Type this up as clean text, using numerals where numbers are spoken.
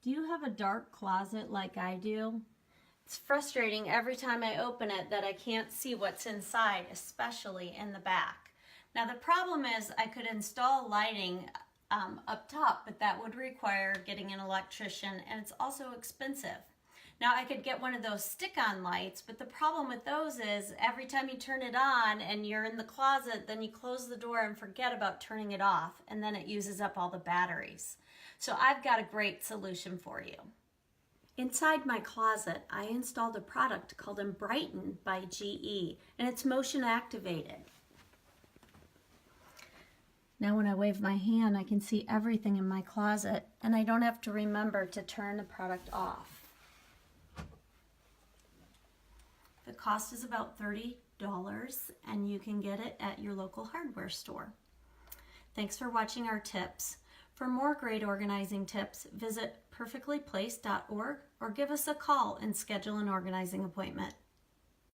Do you have a dark closet like I do? It's frustrating every time I open it that I can't see what's inside, especially in the back. Now the problem is I could install lighting up top, but that would require getting an electrician, and it's also expensive. Now I could get one of those stick-on lights, but the problem with those is every time you turn it on and you're in the closet, then you close the door and forget about turning it off, and then it uses up all the batteries. So I've got a great solution for you. Inside my closet, I installed a product called Brighten by GE, and it's motion activated. Now when I wave my hand, I can see everything in my closet, and I don't have to remember to turn the product off. The cost is about $30, and you can get it at your local hardware store. Thanks for watching our tips. For more great organizing tips, visit perfectlyplaced.org or give us a call and schedule an organizing appointment.